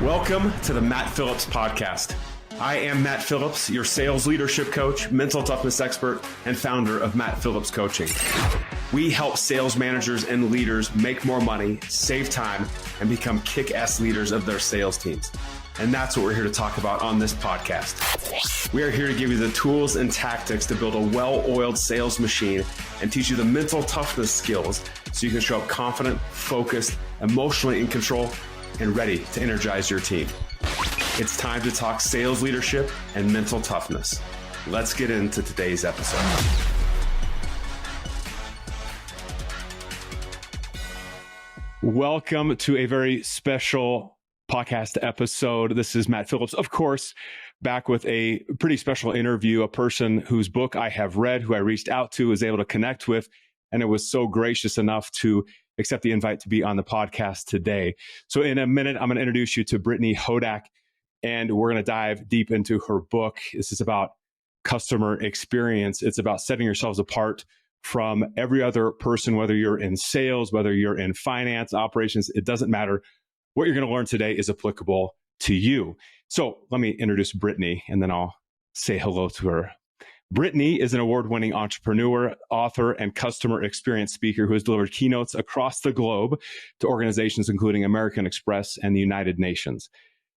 Welcome to the Matt Phillips Podcast. I am Matt Phillips, your sales leadership coach, mental toughness expert, and founder of Matt Phillips Coaching. We help sales managers and leaders make more money, save time, and become kick-ass leaders of their sales teams. And that's what we're here to talk about on this podcast. We are here to give you the tools and tactics to build a well-oiled sales machine and teach you the mental toughness skills so you can show up confident, focused, emotionally in control, and ready to energize your team. It's time to talk sales leadership and mental toughness. Let's get into today's episode. Welcome to a very special podcast episode. This is Matt Phillips, of course, back with a pretty special interview, a person whose book I have read, who I reached out to, was able to connect with, and it was so gracious enough to accept the invite to be on the podcast today. So in a minute, I'm going to introduce you to Brittany Hodak, and we're going to dive deep into her book. This is about customer experience. It's about setting yourselves apart from every other person, whether you're in sales, whether you're in finance, operations, it doesn't matter. What you're going to learn today is applicable to you. So let me introduce Brittany, and then I'll say hello to her. Brittany is an award-winning entrepreneur, author, and customer experience speaker who has delivered keynotes across the globe to organizations including American Express and the United Nations.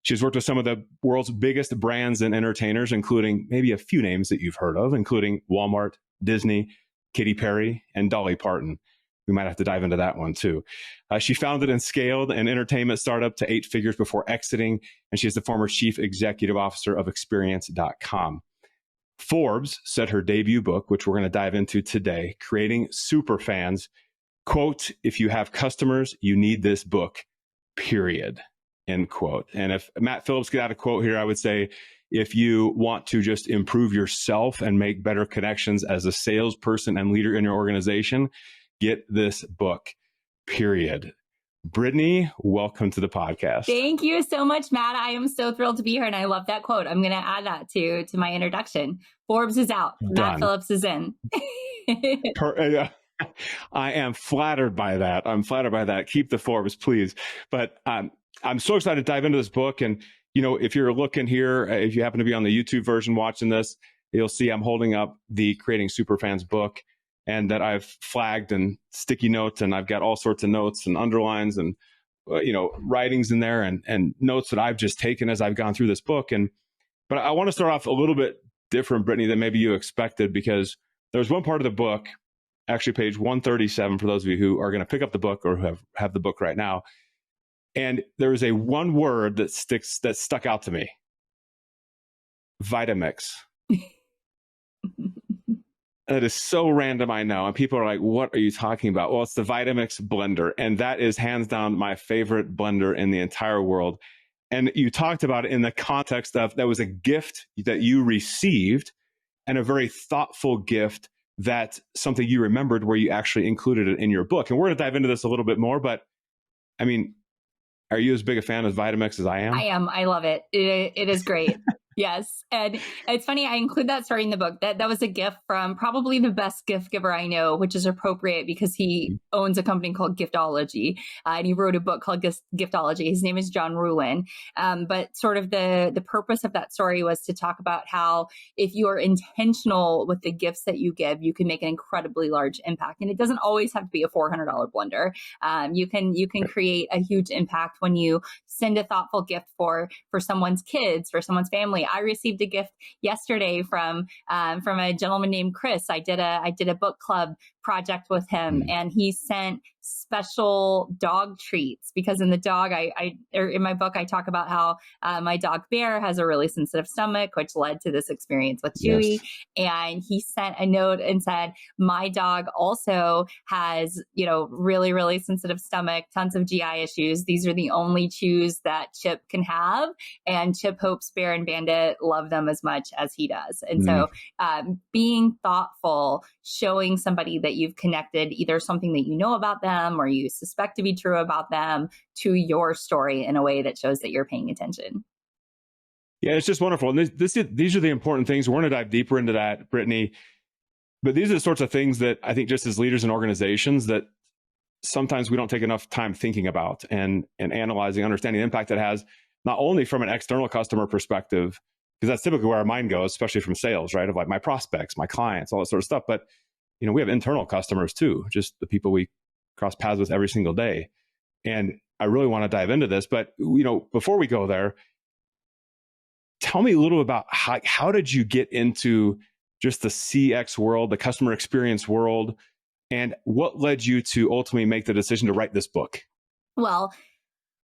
She's worked with some of the world's biggest brands and entertainers, including maybe a few names that you've heard of, including Walmart, Disney, Katy Perry, and Dolly Parton. We might have to dive into that one too. She founded and scaled an entertainment startup to 8 figures before exiting, and she is the former chief executive officer of Experience.com. Forbes said her debut book, which we're going to dive into today, Creating Superfans, quote, "If you have customers, you need this book, period," end quote. And if Matt Phillips could add a quote here, I would say, if you want to just improve yourself and make better connections as a salesperson and leader in your organization, get this book, period. Brittany, welcome to the podcast. Thank you so much, Matt. I am so thrilled to be here, and I love that quote. I'm going to add that to my introduction. Forbes is out. Done. Matt Phillips is in. I am flattered by that. Keep the Forbes, please. But I'm so excited to dive into this book. And, you know, if you're looking here, if you happen to be on the YouTube version watching this, you'll see I'm holding up the Creating Superfans book, and that I've flagged and sticky notes, and I've got all sorts of notes and underlines and, writings in there and notes that I've just taken as I've gone through this book. But I want to start off a little bit different, Brittany, than maybe you expected, because there's one part of the book, actually page 137, for those of you who are going to pick up the book or who have the book right now. And there is a one word that stuck out to me. Vitamix. That is so random, I know. And people are like, what are you talking about? Well, it's the Vitamix blender. And that is hands down my favorite blender in the entire world. And you talked about it in the context of that was a gift that you received, and a very thoughtful gift, that something you remembered where you actually included it in your book. And we're going to dive into this a little bit more, but I mean, are you as big a fan of Vitamix as I am? I am. I love it. It is great. Yes. And it's funny, I include that story in the book. That was a gift from probably the best gift giver I know, which is appropriate because he owns a company called Giftology. And he wrote a book called Giftology. His name is John Ruhlin. But sort of the purpose of that story was to talk about how if you are intentional with the gifts that you give, you can make an incredibly large impact. And it doesn't always have to be a $400 blender. You can create a huge impact when you send a thoughtful gift for someone's kids, for someone's family. I received a gift yesterday from a gentleman named Chris. I did a book club project with him, and he sent special dog treats because in the dog, in my book, I talk about how my dog Bear has a really sensitive stomach, which led to this experience with Chewy. Yes. And he sent a note and said, my dog also has, really, really sensitive stomach, tons of GI issues. These are the only chews that Chip can have. And Chip hopes Bear and Bandit love them as much as he does. And so being thoughtful, showing somebody that you've connected either something that you know about them or you suspect to be true about them to your story in a way that shows that you're paying attention. Yeah, it's just wonderful. And these are the important things. We're going to dive deeper into that, Brittany. But these are the sorts of things that I think just as leaders in organizations that sometimes we don't take enough time thinking about and analyzing, understanding the impact it has. not only from an external customer perspective, because that's typically where our mind goes, especially from sales, right? Of like my prospects, my clients, all that sort of stuff. But, we have internal customers too, just the people we cross paths with every single day. And I really want to dive into this, but, before we go there, tell me a little about how did you get into just the CX world, the customer experience world, and what led you to ultimately make the decision to write this book? Well,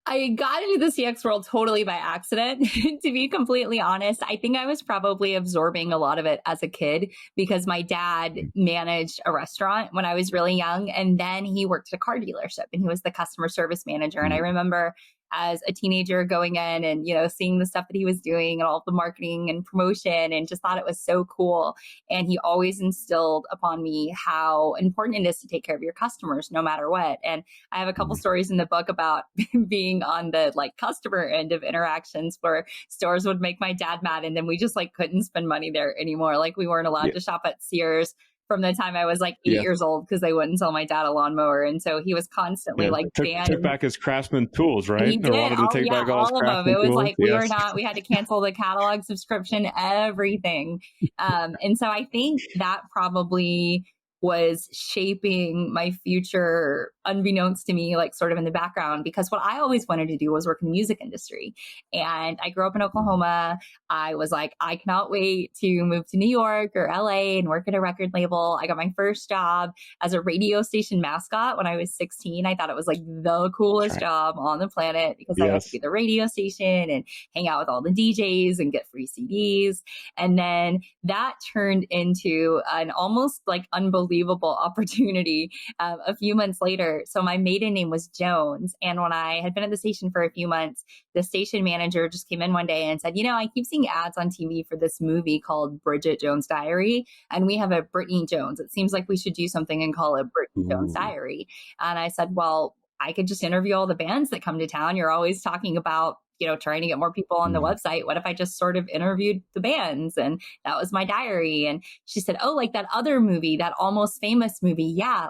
I got into the CX world totally by accident, to be completely honest. I think I was probably absorbing a lot of it as a kid because my dad managed a restaurant when I was really young. And then he worked at a car dealership and he was the customer service manager. And I remember as a teenager going in and, seeing the stuff that he was doing and all the marketing and promotion and just thought it was so cool. And he always instilled upon me how important it is to take care of your customers no matter what. And I have a couple stories in the book about being on the customer end of interactions where stores would make my dad mad and then we just couldn't spend money there anymore. We weren't allowed to shop at Sears from the time I was 8 years old because they wouldn't sell my dad a lawnmower. And so he was constantly banned. Took back his Craftsman tools, right? He did. Wanted to take back all of them. It was we had to cancel the catalog subscription, everything. And so I think that probably was shaping my future unbeknownst to me, sort of in the background, because what I always wanted to do was work in the music industry. And I grew up in Oklahoma. I was I cannot wait to move to New York or LA and work at a record label. I got my first job as a radio station mascot when I was 16. I thought it was the coolest job on the planet because I got to be the radio station and hang out with all the DJs and get free CDs. And then that turned into an almost unbelievable opportunity a few months later. So my maiden name was Jones. And when I had been at the station for a few months, the station manager just came in one day and said, I keep seeing ads on TV for this movie called Bridget Jones' Diary. And we have a Brittany Jones. It seems like we should do something and call it Brittany Jones' Diary. And I said, well, I could just interview all the bands that come to town. You're always talking about trying to get more people on the website. What if I just sort of interviewed the bands? And that was my diary. And she said, oh, that other movie, that Almost Famous movie. Yeah,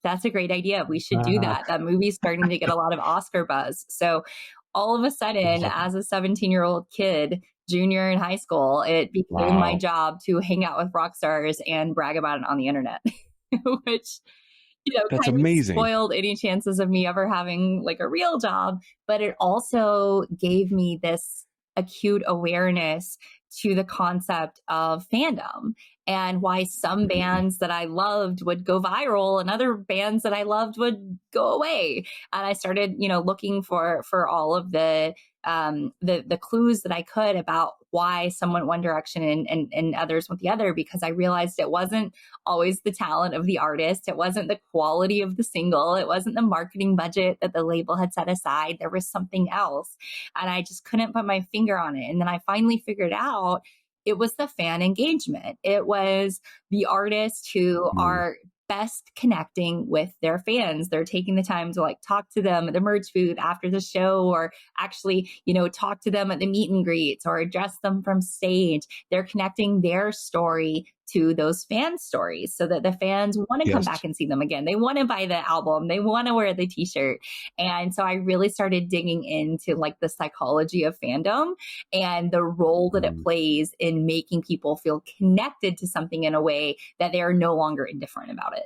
that's a great idea. We should do that. That movie's starting to get a lot of Oscar buzz. So all of a sudden, as a 17-year-old kid, junior in high school, it became my job to hang out with rock stars and brag about it on the internet, which that's kind amazing. Of spoiled any chances of me ever having a real job. But it also gave me this acute awareness to the concept of fandom and why some bands that I loved would go viral and other bands that I loved would go away. And I started, looking for all of the clues that I could about why some went one direction and others went the other, because I realized it wasn't always the talent of the artist. It wasn't the quality of the single. It wasn't the marketing budget that the label had set aside. There was something else. And I just couldn't put my finger on it. And then I finally figured out it was the fan engagement. It was the artists who are best connecting with their fans. They're taking the time to talk to them at the merch booth after the show, or actually, talk to them at the meet and greets or address them from stage. They're connecting their story to those fan stories so that the fans want to come back and see them again. They want to buy the album. They want to wear the t-shirt. And so I really started digging into the psychology of fandom and the role that it plays in making people feel connected to something in a way that they are no longer indifferent about it.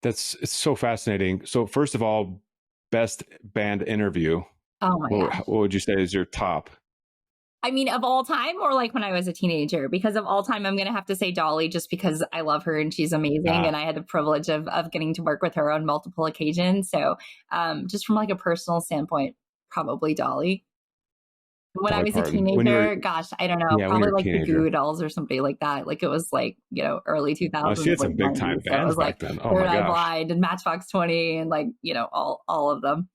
It's so fascinating. So first of all, best band interview. Oh my gosh. What would you say is your top? I mean, of all time, or when I was a teenager? Because of all time, I'm going to have to say Dolly, just because I love her and she's amazing. And I had the privilege of getting to work with her on multiple occasions. So just from a personal standpoint, probably Dolly. When I was a teenager, gosh, I don't know, probably the Goo Goo Dolls or somebody like that. It was early 2000s. She had some big time bands back then. Oh Third my Eye gosh. Blind and Matchbox 20 and all of them.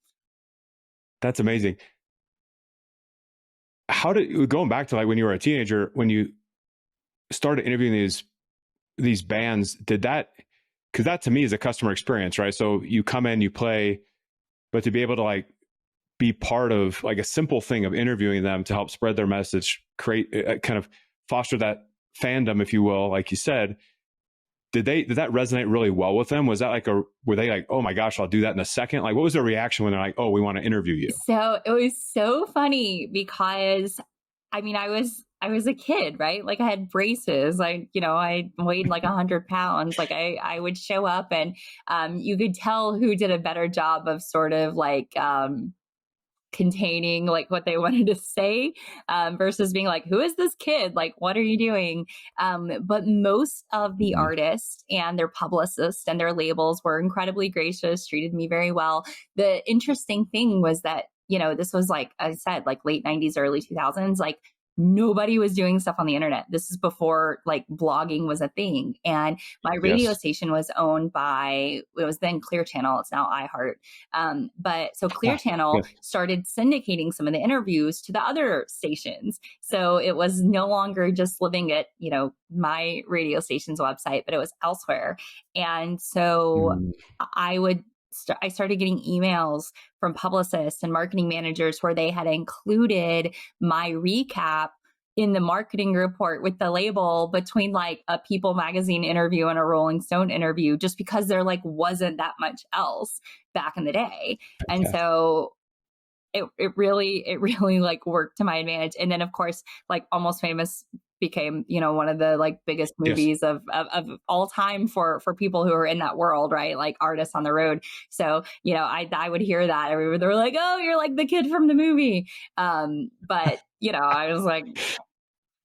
That's amazing. Going back to when you were a teenager, when you started interviewing these bands, because that to me is a customer experience, right? So you come in, you play, but to be able to be part of a simple thing of interviewing them to help spread their message, create kind of foster that fandom, if you will, like you said, did that resonate really well with them? Was that like were they like, oh my gosh, I'll do that in a second? Like, what was their reaction when they're like, oh, we want to interview you? So it was so funny because I mean, I was a kid, right? Like I had braces. I weighed like 100 pounds. Like I would show up and you could tell who did a better job of sort of like containing like what they wanted to say versus being like, who is this kid? Like, what are you doing? But most of the artists and their publicists and their labels were incredibly gracious, treated me very well. The interesting thing was that, this was like I said, like late 90s, early 2000s, like nobody was doing stuff on the internet. This is before like blogging was a thing. And my radio station was owned by, it was then Clear Channel. It's now iHeart. But so Clear Channel started syndicating some of the interviews to the other stations. So it was no longer just living at, my radio station's website, but it was elsewhere. And so I started getting emails from publicists and marketing managers where they had included my recap in the marketing report with the label between like a People magazine interview and a Rolling Stone interview, just because there like wasn't that much else back in the day. And so it really like worked to my advantage. And then of course, like Almost Famous became, one of the like biggest movies of all time for people who are in that world, right? Like artists on the road. So, I would hear that everywhere. They were like, oh, you're like the kid from the movie. But, I was like,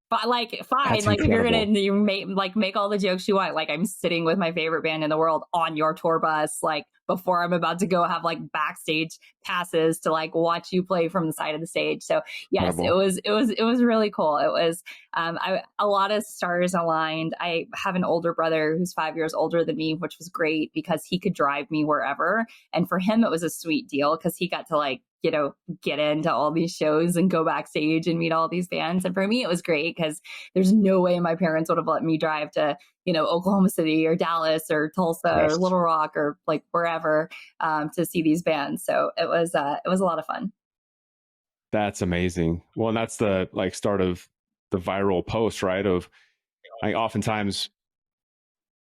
but like, fine, That's like incredible. if you're gonna make all the jokes you want, like I'm sitting with my favorite band in the world on your tour bus, like before I'm about to go have like backstage passes to like watch you play from the side of the stage. So yes, it was really cool. It was a lot of stars aligned. I have an older brother who's 5 years older than me, which was great because he could drive me wherever. And for him, it was a sweet deal because he got to like, get into all these shows and go backstage and meet all these bands. And for me, it was great because there's no way my parents would have let me drive to, Oklahoma City or Dallas or Tulsa or Little Rock or like wherever to see these bands. So it was a lot of fun. That's amazing. Well, and that's the like start of the viral post, right? Of like oftentimes,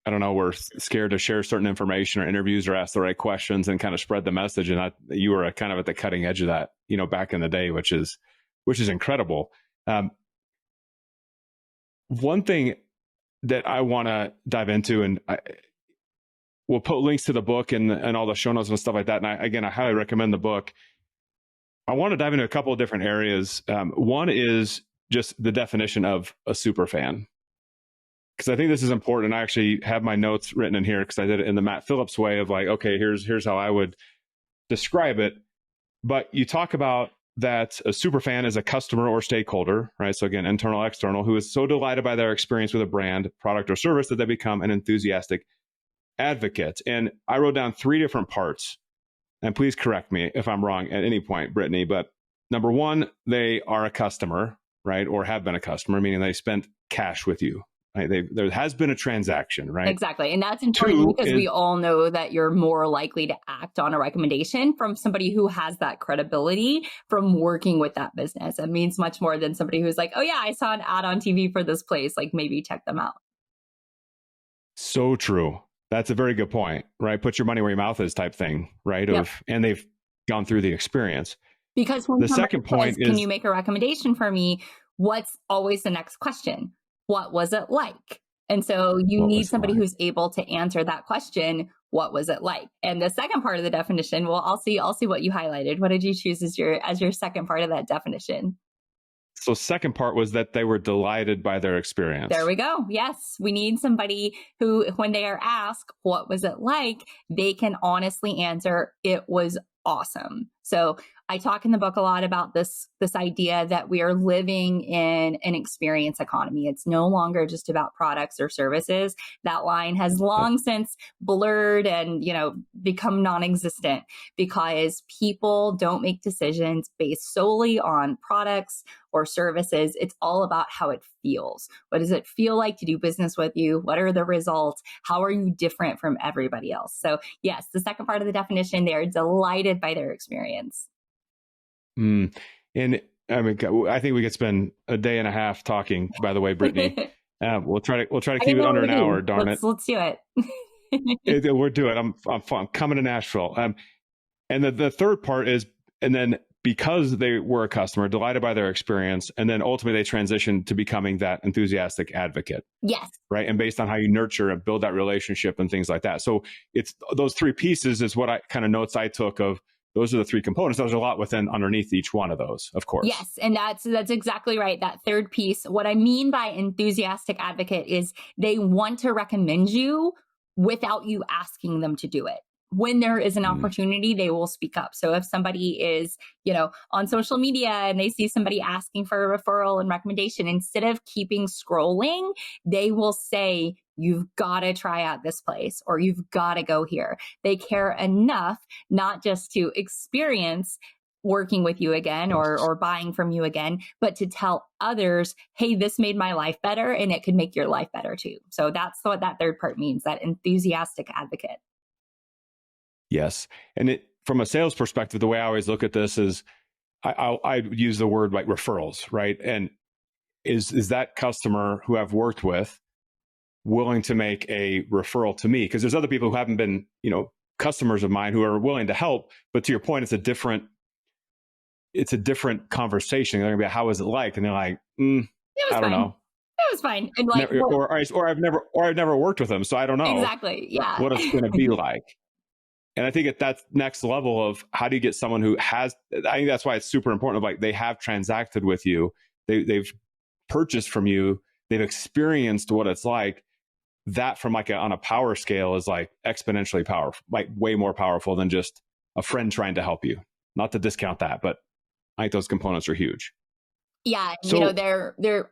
I don't know, we're scared to share certain information or interviews or ask the right questions and kind of spread the message. And you were kind of at the cutting edge of that, back in the day, which is incredible. One thing that I want to dive into, and we'll put links to the book and all the show notes and stuff like that. And I highly recommend the book. I want to dive into a couple of different areas. One is just the definition of a super fan, because I think this is important. I actually have my notes written in here because I did it in the Matt Phillips way of like, okay, here's how I would describe it. But you talk about that a super fan is a customer or stakeholder, right? So again, internal, external, who is so delighted by their experience with a brand, product, or service that they become an enthusiastic advocate. And I wrote down 3 different parts. And please correct me if I'm wrong at any point, Brittany. But number 1, they are a customer, right? Or have been a customer, meaning they spent cash with you. Right? There has been a transaction, right? Exactly. And that's important because we all know that you're more likely to act on a recommendation from somebody who has that credibility from working with that business. It means much more than somebody who's like, oh yeah, I saw an ad on TV for this place. Like maybe check them out. So true. That's a very good point, right? Put your money where your mouth is type thing, right? Yep. And they've gone through the experience. Because when the second point is, can you make a recommendation for me? What's always the next question? What was it like? And so you need somebody who's able to answer that question. What was it like? And the second part of the definition, well, I'll see what you highlighted. What did you choose as your second part of that definition? So second part was that they were delighted by their experience. There we go. Yes. We need somebody who, when they are asked, what was it like? They can honestly answer, it was awesome. So I talk in the book a lot about this idea that we are living in an experience economy. It's no longer just about products or services. That line has long since blurred and, become non-existent because people don't make decisions based solely on products or services. It's all about how it feels. What does it feel like to do business with you? What are the results? How are you different from everybody else? So yes, the second part of the definition, they are delighted by their experience. And I mean, I think we could spend a day and a half talking, by the way, Brittany. We'll try to I keep it know under we an hour. do. Darn it. Let's do it. We're doing it. I'm coming to Nashville. And the third part is, and then because they were a customer, delighted by their experience, and then ultimately they transitioned to becoming that enthusiastic advocate. Yes. Right. And based on how you nurture and build that relationship and things like that. So it's those three pieces is what I kind of notes I took of. Those are the three components. There's a lot within underneath each one of those, of course. Yes. And that's exactly right. That third piece. What I mean by enthusiastic advocate is they want to recommend you without you asking them to do it. When there is an opportunity, they will speak up. So if somebody is, on social media and they see somebody asking for a referral and recommendation, instead of keeping scrolling, they will say, you've got to try out this place or you've got to go here. They care enough, not just to experience working with you again or buying from you again, but to tell others, hey, this made my life better and it could make your life better too. So that's what that third part means, that enthusiastic advocate. Yes. And from a sales perspective, the way I always look at this is I use the word like referrals, right? And is that customer who I've worked with willing to make a referral to me? Because there's other people who haven't been, customers of mine who are willing to help. But to your point, it's a different conversation. They're going to be, how is it like? And they're like, I don't know. It was fine. And like, or I've never worked with them, so I don't know exactly. Yeah. what it's going to be like. And I think at that next level of how do you get someone who has, I think that's why it's super important of like, they have transacted with you. They've purchased from you. They've experienced what it's like. That from like on a power scale is like exponentially powerful, like way more powerful than just a friend trying to help you. Not to discount that, but I think those components are huge. Yeah. So,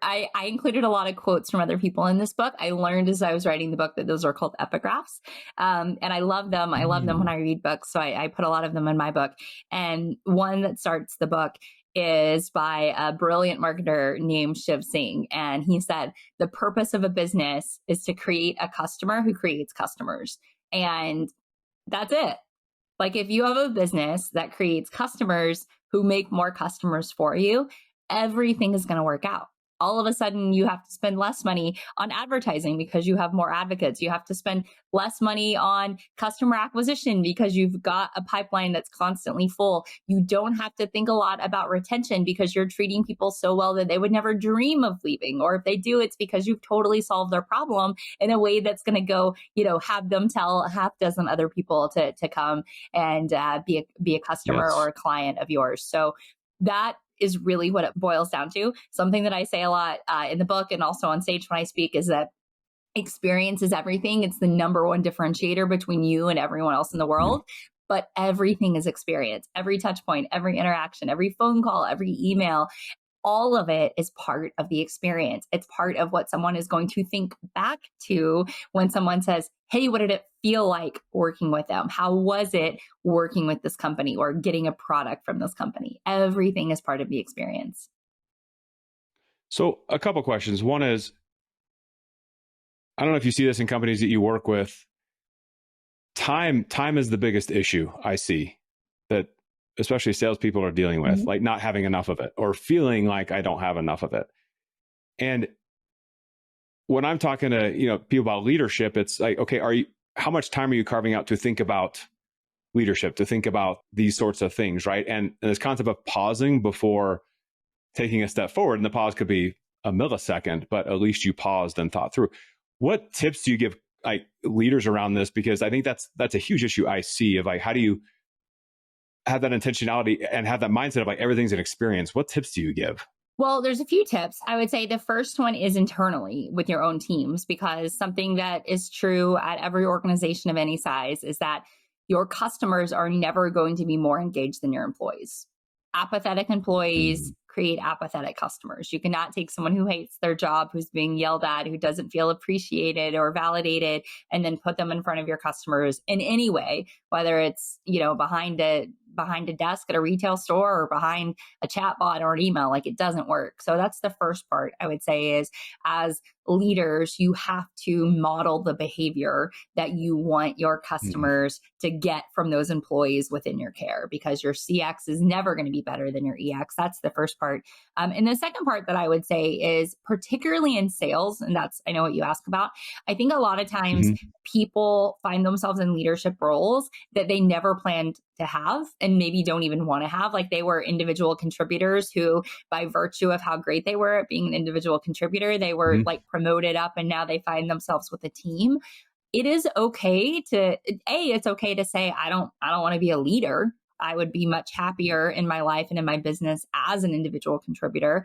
I included a lot of quotes from other people in this book. I learned as I was writing the book that those are called epigraphs. And I love them. I love them when I read books. So I put a lot of them in my book. And one that starts the book is by a brilliant marketer named Shiv Singh. And he said, the purpose of a business is to create a customer who creates customers. And that's it. Like if you have a business that creates customers who make more customers for you, everything is going to work out. All of a sudden, you have to spend less money on advertising because you have more advocates. You have to spend less money on customer acquisition because you've got a pipeline that's constantly full. You don't have to think a lot about retention because you're treating people so well that they would never dream of leaving. Or if they do, it's because you've totally solved their problem in a way that's going to go, have them tell a half dozen other people to come and be a customer or a client of yours. So that is really what it boils down to. Something that I say a lot in the book and also on stage when I speak is that experience is everything. It's the number one differentiator between you and everyone else in the world. But everything is experience. Every touch point, every interaction, every phone call, every email, all of it is part of the experience. It's part of what someone is going to think back to when someone says, hey, what did it feel like working with them? How was it working with this company or getting a product from this company? Everything is part of the experience. So a couple questions. One is, I don't know if you see this in companies that you work with. Time is the biggest issue I see that especially salespeople are dealing with, like not having enough of it or feeling like I don't have enough of it. And when I'm talking to, people about leadership, it's like, okay, how much time are you carving out to think about leadership, to think about these sorts of things, right? And this concept of pausing before taking a step forward, and the pause could be a millisecond, but at least you paused and thought through. What tips do you give like leaders around this? Because I think that's a huge issue I see of like, how do you have that intentionality and have that mindset of like everything's an experience? What tips do you give? Well, there's a few tips. I would say the first one is internally with your own teams, because something that is true at every organization of any size is that your customers are never going to be more engaged than your employees. Apathetic employees create apathetic customers. You cannot take someone who hates their job, who's being yelled at, who doesn't feel appreciated or validated, and then put them in front of your customers in any way, whether it's, behind a desk at a retail store or behind a chat bot or an email. Like, it doesn't work. So that's the first part I would say is, as leaders, you have to model the behavior that you want your customers to get from those employees within your care, because your CX is never going to be better than your EX. That's the first part. And the second part that I would say is, particularly in sales, and that's, I know what you ask about, I think a lot of times people find themselves in leadership roles that they never planned to have and maybe don't even want to have. Like, they were individual contributors who, by virtue of how great they were at being an individual contributor, they were like promoted up, and now they find themselves with a team. It is okay to, it's okay to say, I don't want to be a leader. I would be much happier in my life and in my business as an individual contributor.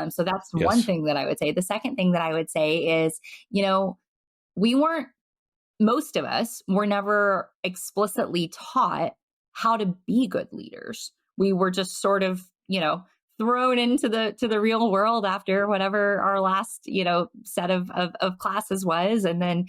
So that's one thing that I would say. The second thing that I would say is, most of us were never explicitly taught how to be good leaders. We were just sort of, thrown into the real world after whatever our last, set of classes was. And then,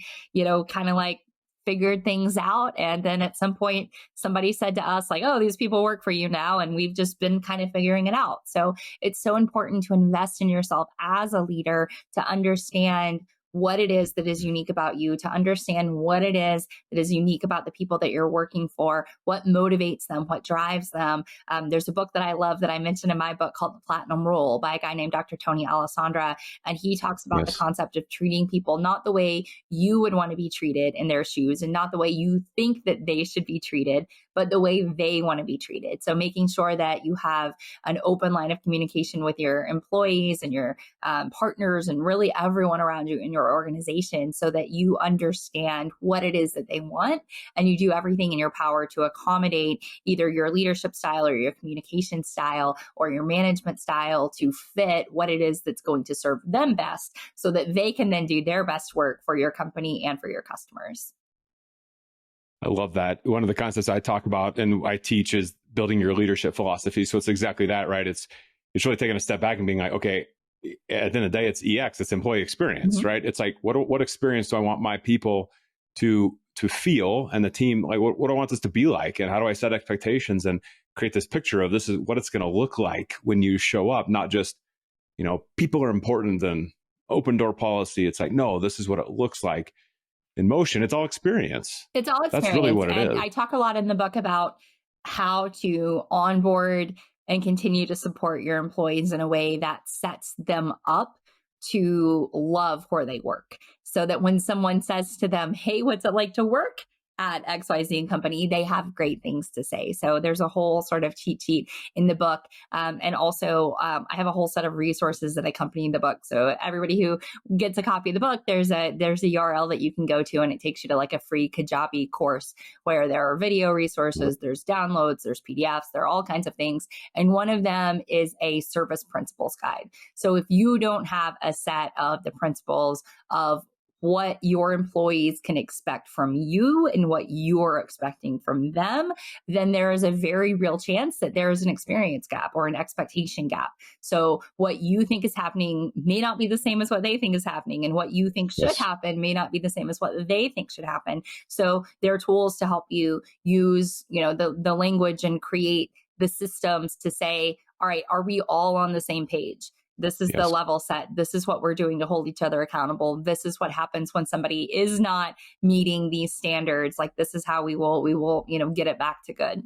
kind of like figured things out. And then at some point, somebody said to us like, oh, these people work for you now. And we've just been kind of figuring it out. So it's so important to invest in yourself as a leader, to understand what it is that is unique about you, to understand what it is that is unique about the people that you're working for, what motivates them, what drives them. There's a book that I love that I mentioned in my book called The Platinum Rule by a guy named Dr. Tony Alessandra. And he talks about the concept of treating people not the way you would want to be treated in their shoes, and not the way you think that they should be treated, but the way they want to be treated. So making sure that you have an open line of communication with your employees and your partners and really everyone around you in your organization, so that you understand what it is that they want, and you do everything in your power to accommodate either your leadership style or your communication style or your management style to fit what it is that's going to serve them best, so that they can then do their best work for your company and for your customers. I love that. One of the concepts I talk about and I teach is building your leadership philosophy. So it's exactly that, right? It's really taking a step back and being like, okay, at the end of the day, it's EX, it's employee experience, right? It's like, what experience do I want my people to feel, and the team, like, what do I want this to be like? And how do I set expectations and create this picture of this is what it's going to look like when you show up, not just, people are important and open door policy. It's like, no, this is what it looks like in motion. It's all experience. It's all experience. That's really what it is. I talk a lot in the book about how to onboard and continue to support your employees in a way that sets them up to love where they work. So that when someone says to them, hey, what's it like to work at XYZ company, they have great things to say. So there's a whole sort of cheat sheet in the book. And also I have a whole set of resources that accompany the book. So everybody who gets a copy of the book, there's a URL that you can go to, and it takes you to like a free Kajabi course where there are video resources, there's downloads, there's PDFs, there are all kinds of things. And one of them is a service principles guide. So if you don't have a set of the principles of what your employees can expect from you and what you're expecting from them, then there is a very real chance that there is an experience gap or an expectation gap. So what you think is happening may not be the same as what they think is happening, and what you think should happen may not be the same as what they think should happen. So there are tools to help you use, the language and create the systems to say, all right, are we all on the same page? This is the level set. This is what we're doing to hold each other accountable. This is what happens when somebody is not meeting these standards. Like, this is how we will, get it back to good.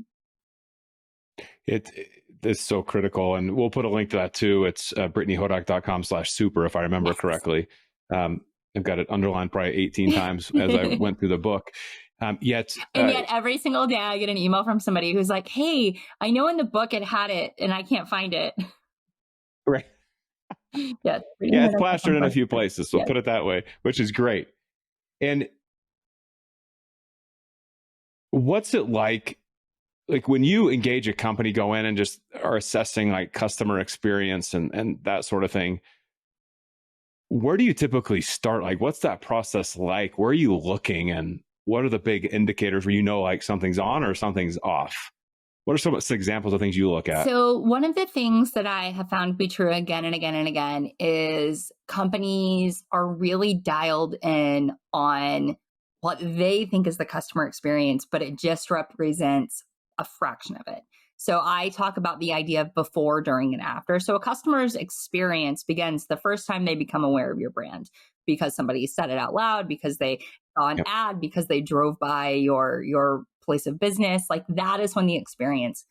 It's so critical. And we'll put a link to that too. It's BrittanyHodak.com/super, if I remember correctly. I've got it underlined probably 18 times as I went through the book. Yet every single day I get an email from somebody who's like, hey, I know in the book it had it and I can't find it. Right. It's plastered in a few places. So put it that way, which is great. And what's it like when you engage a company, go in and just are assessing like customer experience and that sort of thing? Where do you typically start? Like, what's that process like? Where are you looking, and what are the big indicators where like something's on or something's off? What are some examples of things you look at? So one of the things that I have found to be true again and again and again is companies are really dialed in on what they think is the customer experience, but it just represents a fraction of it. So I talk about the idea of before, during, and after. So a customer's experience begins the first time they become aware of your brand, because somebody said it out loud, because they saw an Yep. ad, because they drove by your place of business. Like that is when the experience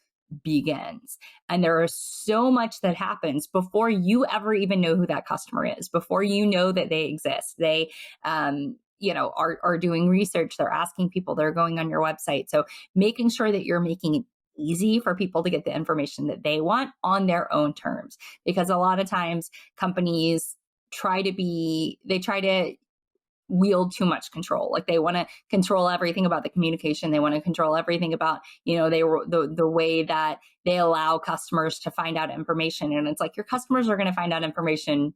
begins. And there is so much that happens before you ever even know who that customer is, before you know that they exist. They, are doing research. They're asking people, they're going on your website. So making sure that you're making it easy for people to get the information that they want on their own terms. Because a lot of times companies try to wield too much control. Like they want to control everything about the communication. They want to control everything about, the way that they allow customers to find out information. And it's like your customers are going to find out information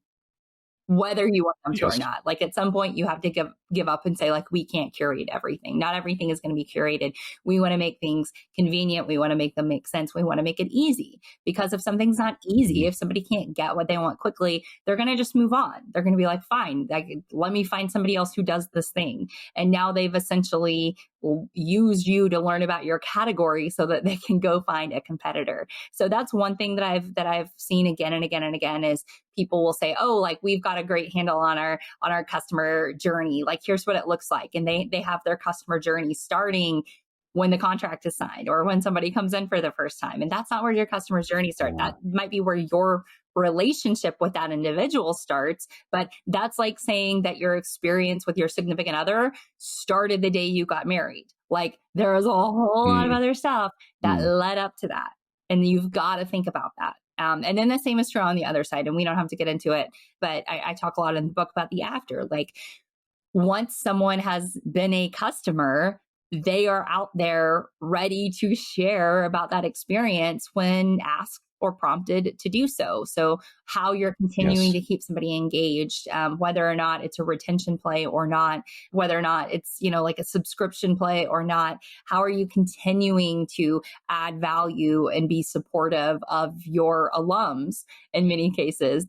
whether you want them to or not. Like at some point you have to give up and say, like, we can't curate everything. Not everything is going to be curated. We want to make things convenient. We want to make them make sense. We want to make it easy, because if something's not easy, if somebody can't get what they want quickly, they're going to just move on. They're going to be like, fine, let me find somebody else who does this thing. And now they've essentially used you to learn about your category so that they can go find a competitor. So that's one thing that I've seen again and again and again is people will say, oh, like we've got a great handle on our customer journey. Like here's what it looks like. And they have their customer journey starting when the contract is signed or when somebody comes in for the first time. And that's not where your customer's journey starts. That might be where your relationship with that individual starts, but that's like saying that your experience with your significant other started the day you got married. Like there was a whole lot of other stuff that led up to that. And you've got to think about that. And then the same is true on the other side. And we don't have to get into it, but I talk a lot in the book about the after. Like once someone has been a customer, they are out there ready to share about that experience when asked or prompted to do so. So how you're continuing to keep somebody engaged, whether or not it's a retention play or not, whether or not it's, like a subscription play or not, how are you continuing to add value and be supportive of your alums in many cases,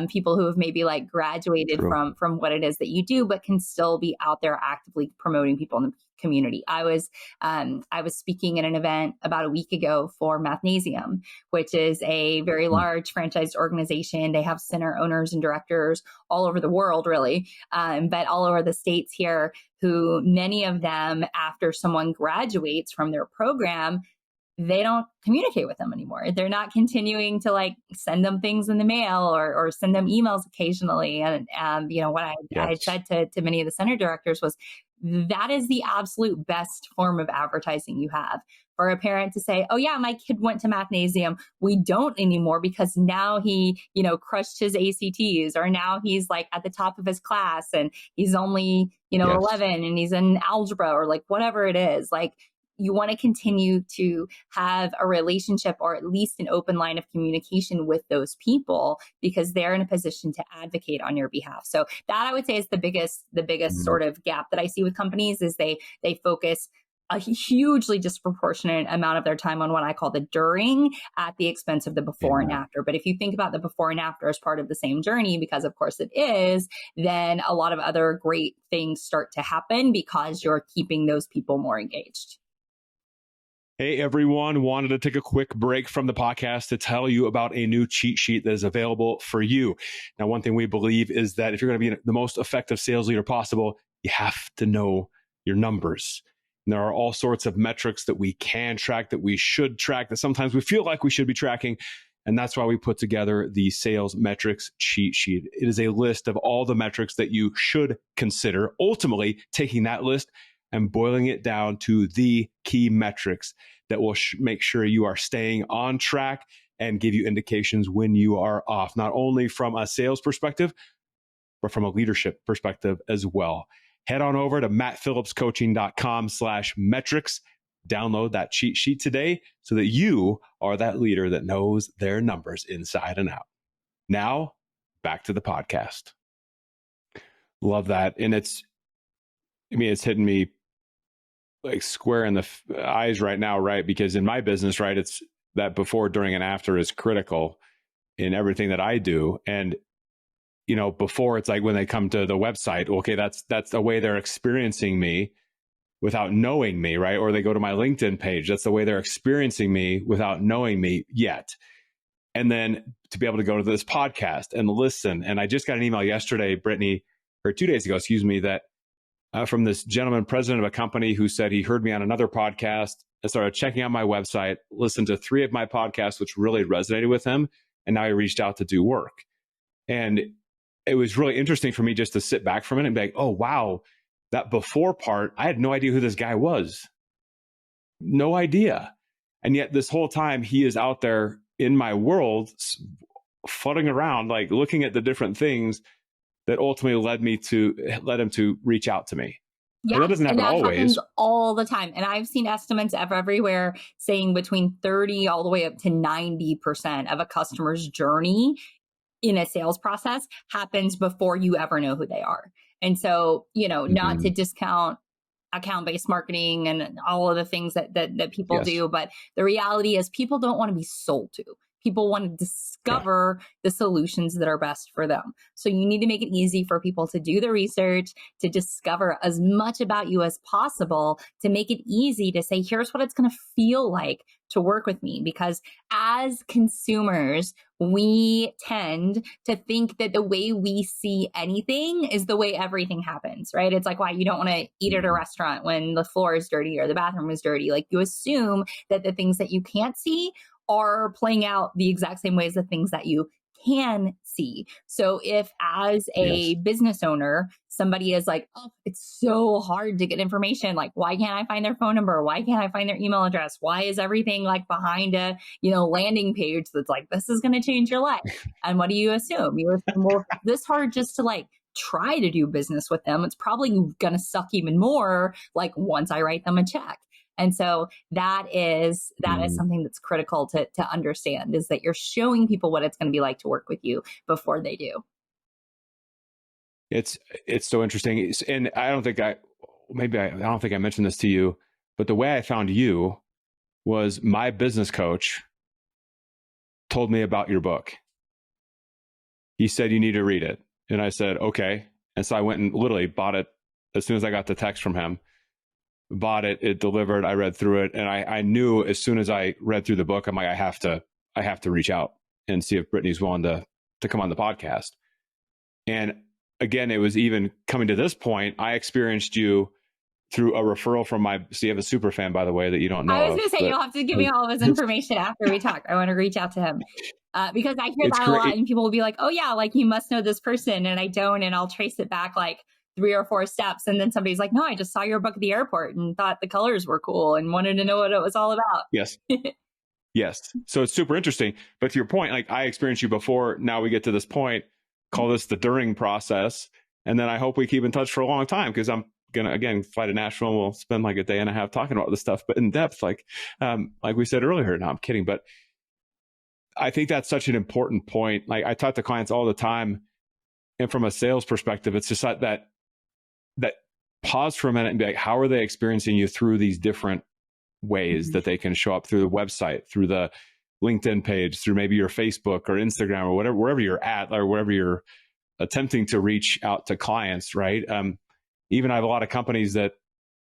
people who have maybe like graduated from what it is that you do, but can still be out there actively promoting people in the community. I was speaking at an event about a week ago for Mathnasium, which is a very large franchised organization. They have center owners and directors all over the world, really, but all over the States here, who many of them, after someone graduates from their program, they don't communicate with them anymore. They're not continuing to like send them things in the mail or send them emails occasionally. And what I said to many of the center directors was, that is the absolute best form of advertising you have. For a parent to say, oh yeah, my kid went to Mathnasium. We don't anymore because now he, crushed his ACTs, or now he's like at the top of his class and he's only, 11 and he's in algebra, or like whatever it is. Like you want to continue to have a relationship, or at least an open line of communication with those people, because they're in a position to advocate on your behalf. So that, I would say, is the biggest sort of gap that I see with companies, is they focus a hugely disproportionate amount of their time on what I call the during, at the expense of the before and after. But if you think about the before and after as part of the same journey, because of course it is, then a lot of other great things start to happen because you're keeping those people more engaged. Hey, everyone. Wanted to take a quick break from the podcast to tell you about a new cheat sheet that is available for you. Now, one thing we believe is that if you're going to be the most effective sales leader possible, you have to know your numbers. And there are all sorts of metrics that we can track, that we should track, that sometimes we feel like we should be tracking. And that's why we put together the sales metrics cheat sheet. It is a list of all the metrics that you should consider, ultimately taking that list and boiling it down to the key metrics that will make sure you are staying on track and give you indications when you are off, not only from a sales perspective, but from a leadership perspective as well. Head on over to mattphillipscoaching.com/metrics. Download that cheat sheet today so that you are that leader that knows their numbers inside and out. Now, back to the podcast. Love that. And it's hitting me like square in the eyes right now, right? Because in my business, right, it's that before, during, and after is critical in everything that I do. And, before, it's like when they come to the website, okay, that's the way they're experiencing me without knowing me, right? Or they go to my LinkedIn page. That's the way they're experiencing me without knowing me yet. And then to be able to go to this podcast and listen. And I just got an email yesterday, Brittany, or 2 days ago, excuse me, that from this gentleman, president of a company, who said he heard me on another podcast and started checking out my website, listened to 3 of my podcasts, which really resonated with him. And now he reached out to do work. And it was really interesting for me just to sit back for a minute and be like, oh, wow, that before part, I had no idea who this guy was. No idea. And yet this whole time he is out there in my world, fudding around, like looking at the different things that ultimately led him to reach out to me. Yeah, and that doesn't happen always. Happens all the time. And I've seen estimates everywhere saying between 30 all the way up to 90% of a customer's journey in a sales process happens before you ever know who they are. And so, not to discount account-based marketing and all of the things that people do, but the reality is people don't want to be sold to. People want to discover the solutions that are best for them. So you need to make it easy for people to do the research, to discover as much about you as possible, to make it easy to say, here's what it's going to feel like to work with me. Because as consumers, we tend to think that the way we see anything is the way everything happens, right? It's like why you don't want to eat at a restaurant when the floor is dirty or the bathroom is dirty. Like you assume that the things that you can't see are playing out the exact same ways the things that you can see. So if as a business owner, somebody is like, oh, it's so hard to get information. Like, why can't I find their phone number? Why can't I find their email address? Why is everything like behind a, landing page that's like, this is going to change your life? And what do you assume? You assume, well, if this hard just to like try to do business with them, it's probably going to suck even more like once I write them a check. And so that is something that's critical to understand, is that you're showing people what it's going to be like to work with you before they do. It's so interesting. And I don't think I mentioned this to you, but the way I found you was my business coach told me about your book. He said, you need to read it. And I said, okay. And so I went and literally bought it as soon as I got the text from him. Bought it, it delivered, I read through it. And I knew as soon as I read through the book, I'm like, I have to reach out and see if Brittany's willing to come on the podcast. And again, it was even coming to this point, I experienced you through a referral from so you have a super fan, by the way, that you don't know. I was going to say, you'll have to give me all of his information after we talk. I want to reach out to him because I hear that a lot, and people will be like, oh yeah, like you must know this person. And I don't, and I'll trace it back like 3 or 4 steps. And then somebody's like, no, I just saw your book at the airport and thought the colors were cool and wanted to know what it was all about. Yes. Yes. So it's super interesting. But to your point, like I experienced you before. Now we get to this point, call this the during process. And then I hope we keep in touch for a long time, because I'm going to, again, fly to Nashville and we'll spend like a day and a half talking about this stuff, but in depth, like we said earlier. No, I'm kidding. But I think that's such an important point. Like I talk to clients all the time. And from a sales perspective, it's just that pause for a minute and be like, how are they experiencing you through these different ways that they can show up through the website, through the LinkedIn page, through maybe your Facebook or Instagram or whatever, wherever you're at or wherever you're attempting to reach out to clients, right? Even I have a lot of companies that,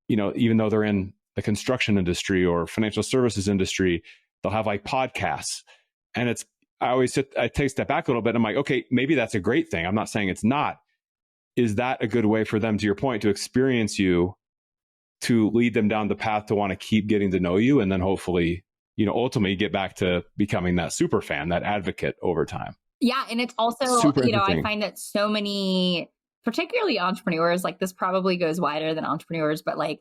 even though they're in the construction industry or financial services industry, they'll have like podcasts. And I take a step back a little bit. And I'm like, okay, maybe that's a great thing. I'm not saying it's not. Is that a good way for them, to your point, to experience you, to lead them down the path to want to keep getting to know you, and then hopefully, ultimately get back to becoming that super fan, that advocate over time? Yeah. And it's also, I find that so many, particularly entrepreneurs, like this probably goes wider than entrepreneurs, but like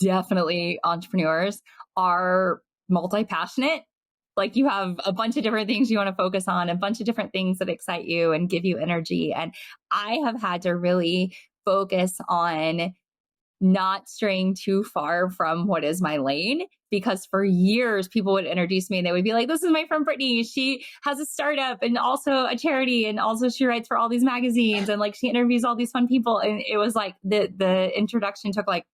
definitely entrepreneurs are multi-passionate. Like you have a bunch of different things you want to focus on, a bunch of different things that excite you and give you energy. And I have had to really focus on not straying too far from what is my lane, because for years people would introduce me and they would be like, this is my friend Brittany. She has a startup and also a charity, and also she writes for all these magazines, and like she interviews all these fun people. And it was like the introduction took like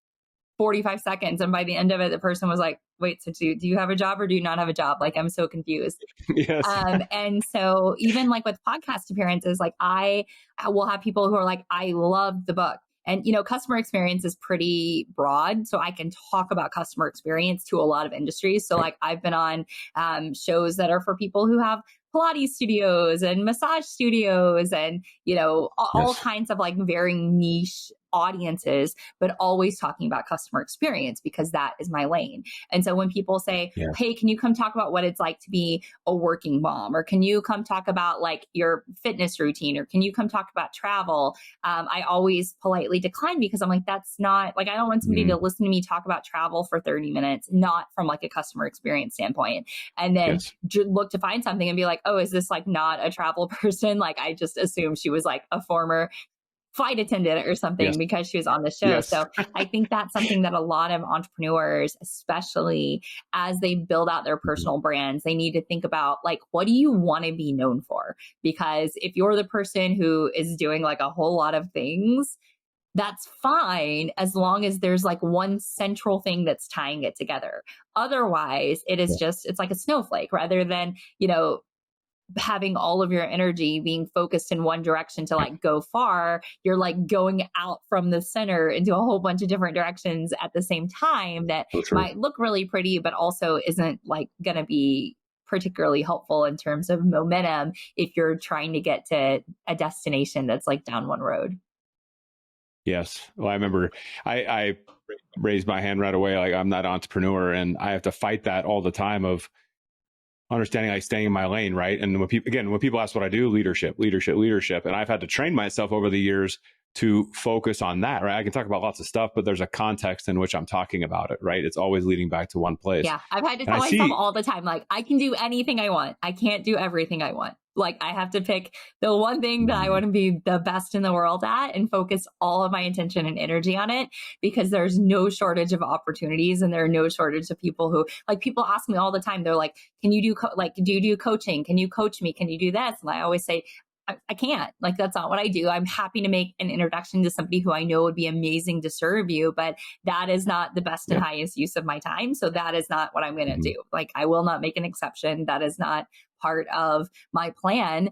45 seconds. And by the end of it, the person was like, wait, so do you have a job or do you not have a job? Like, I'm so confused. Yes. And so even like with podcast appearances, like I will have people who are like, I love the book. And, customer experience is pretty broad. So I can talk about customer experience to a lot of industries. So like I've been on shows that are for people who have Pilates studios and massage studios and, all kinds of like very niche audiences, but always talking about customer experience because that is my lane. And so when people say, hey, can you come talk about what it's like to be a working mom? Or can you come talk about like your fitness routine? Or can you come talk about travel? I always politely decline because I'm like, that's not like, I don't want somebody to listen to me talk about travel for 30 minutes, not from like a customer experience standpoint. And then look to find something and be like, oh, is this like not a travel person? Like I just assumed she was like a former flight attendant or something because she was on the show. So I think that's something that a lot of entrepreneurs, especially as they build out their personal brands, they need to think about like, what do you want to be known for? Because if you're the person who is doing like a whole lot of things, that's fine as long as there's like one central thing that's tying it together. Otherwise, it is just, it's like a snowflake rather than, having all of your energy being focused in one direction to like go far. You're like going out from the center into a whole bunch of different directions at the same time that might look really pretty, but also isn't like going to be particularly helpful in terms of momentum if you're trying to get to a destination that's like down one road. Yes. Well, I remember I raised my hand right away. Like I'm not an entrepreneur and I have to fight that all the time of understanding like staying in my lane, right? And when people ask what I do, leadership. And I've had to train myself over the years to focus on that, right? I can talk about lots of stuff, but there's a context in which I'm talking about it, right? It's always leading back to one place. Yeah. I've had to tell myself all the time, like, I can do anything I want. I can't do everything I want. Like I have to pick the one thing that I want to be the best in the world at and focus all of my attention and energy on it because there's no shortage of opportunities and there are no shortage of people who like people ask me all the time. They're like, can you do do you do coaching? Can you coach me? Can you do this? And I always say, I can't. Like, that's not what I do. I'm happy to make an introduction to somebody who I know would be amazing to serve you, but that is not the best and highest use of my time. So that is not what I'm going to do. Like, I will not make an exception. That is not part of my plan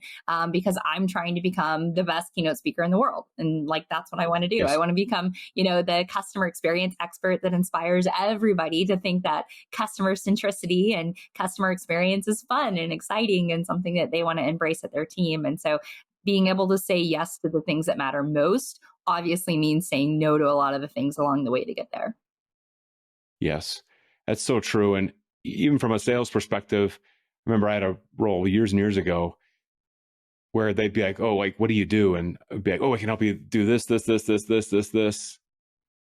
because I'm trying to become the best keynote speaker in the world. And like, that's what I want to do. I want to become, the customer experience expert that inspires everybody to think that customer centricity and customer experience is fun and exciting and something that they want to embrace at their team. And so being able to say yes to the things that matter most obviously means saying no to a lot of the things along the way to get there. Yes, that's so true. And even from a sales perspective, I remember I had a role years and years ago where they'd be like, oh, like, what do you do? And I'd be like, oh, I can help you do this. And it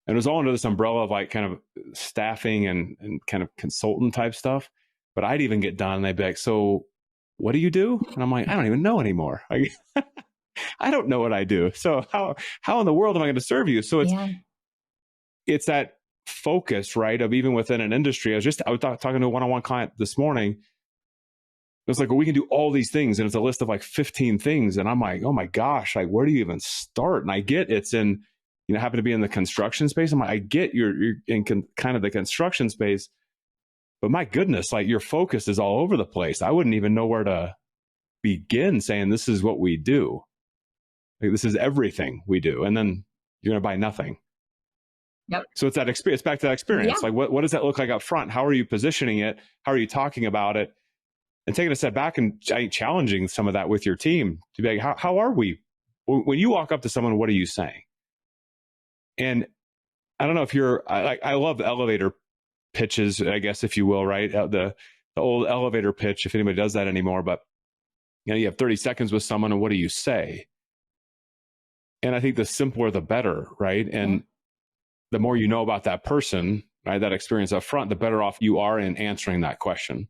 was all under this umbrella of like kind of staffing and kind of consultant type stuff. But I'd even get done and they'd be like, so what do you do? And I'm like, I don't even know anymore. I don't know what I do. So how in the world am I going to serve you? So it's that focus, right? Of even within an industry. I was talking to a one-on-one client this morning. It was like, well, we can do all these things. And it's a list of like 15 things. And I'm like, oh my gosh, like, where do you even start? And I get it's in, happen to be in the construction space. I'm like, I get you're in kind of the construction space, but my goodness, like your focus is all over the place. I wouldn't even know where to begin saying this is what we do. Like, this is everything we do. And then you're going to buy nothing. Yep. So it's that experience, back to that experience. Like what does that look like up front? How are you positioning it? How are you talking about it? And taking a step back and challenging some of that with your team to be like, how are we? When you walk up to someone, what are you saying? And I don't know if I love the elevator pitches, I guess, if you will, right? The old elevator pitch, if anybody does that anymore, but you have 30 seconds with someone and what do you say? And I think the simpler, the better, right? And the more you know about that person, right, that experience up front, the better off you are in answering that question.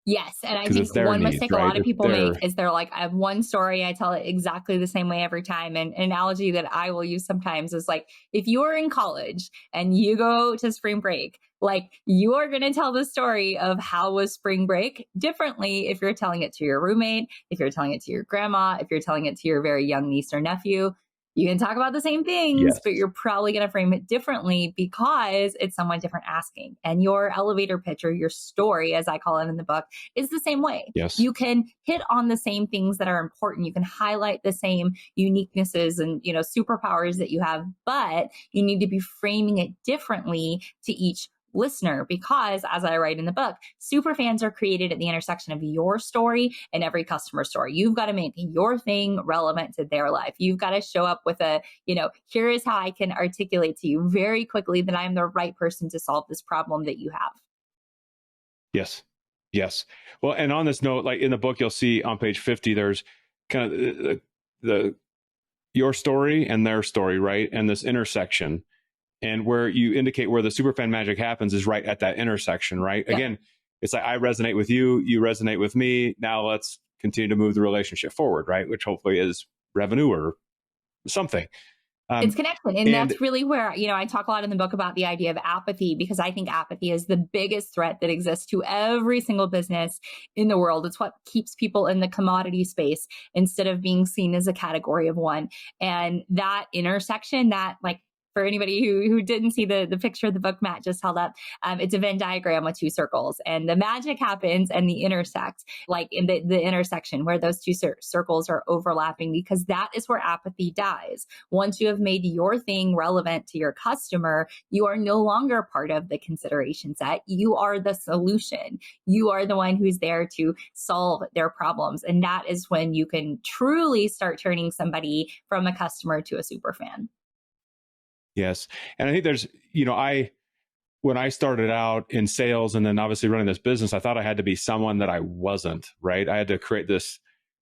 Yes. And I think one mistake a lot of people make is they're like, I have one story. I tell it exactly the same way every time. And an analogy that I will use sometimes is like, if you are in college and you go to spring break, like you are going to tell the story of how was spring break differently if you're telling it to your roommate, if you're telling it to your grandma, if you're telling it to your very young niece or nephew. You can talk about the same things, but you're probably going to frame it differently because it's someone different asking. And your elevator pitch or your story, as I call it in the book, is the same way. Yes. You can hit on the same things that are important. You can highlight the same uniquenesses and, superpowers that you have, but you need to be framing it differently to each listener, because as I write in the book, superfans are created at the intersection of your story and every customer story. You've got to make your thing relevant to their life. You've got to show up with a, here is how I can articulate to you very quickly that I'm the right person to solve this problem that you have. Yes. Yes. Well, and on this note, like in the book, you'll see on page 50, there's kind of your story and their story, right? And this intersection, and where you indicate where the superfan magic happens is right at that intersection, right? Yeah. Again, it's like, I resonate with you, you resonate with me. Now let's continue to move the relationship forward, right? Which hopefully is revenue or something. It's connection. And that's really where, I talk a lot in the book about the idea of apathy, because I think apathy is the biggest threat that exists to every single business in the world. It's what keeps people in the commodity space instead of being seen as a category of one. And that intersection, that for anybody who didn't see the picture of the book Matt just held up, it's a Venn diagram with two circles, and the magic happens and the intersect, like in the intersection where those two circles are overlapping, because that is where apathy dies. Once you have made your thing relevant to your customer, you are no longer part of the consideration set. You are the solution. You are the one who's there to solve their problems. And that is when you can truly start turning somebody from a customer to a super fan. Yes. And I think there's, when I started out in sales and then obviously running this business, I thought I had to be someone that I wasn't, right? I had to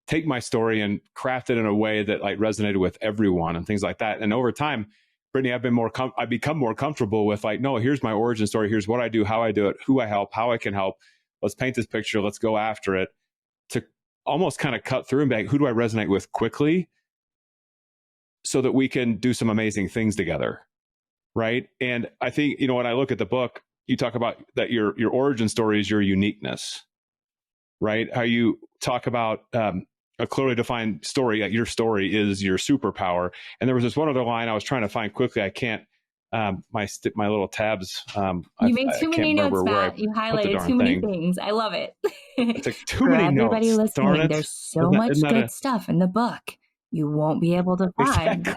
take my story and craft it in a way that resonated with everyone and things like that. And over time, Brittany, I've become more comfortable with no, here's my origin story. Here's what I do, how I do it, who I help, how I can help. Let's paint this picture. Let's go after it, to almost kind of cut through and be like, who do I resonate with quickly, so that we can do some amazing things together, right? And I think, when I look at the book, you talk about that your origin story is your uniqueness, right? How you talk about a clearly defined story, your story is your superpower. And there was this one other line I was trying to find quickly. I can't, my little tabs. You made too many notes, Matt. You highlighted too many things. I love it. It's like too many notes. Everybody listening, there's so much good stuff in the book you won't be able to find.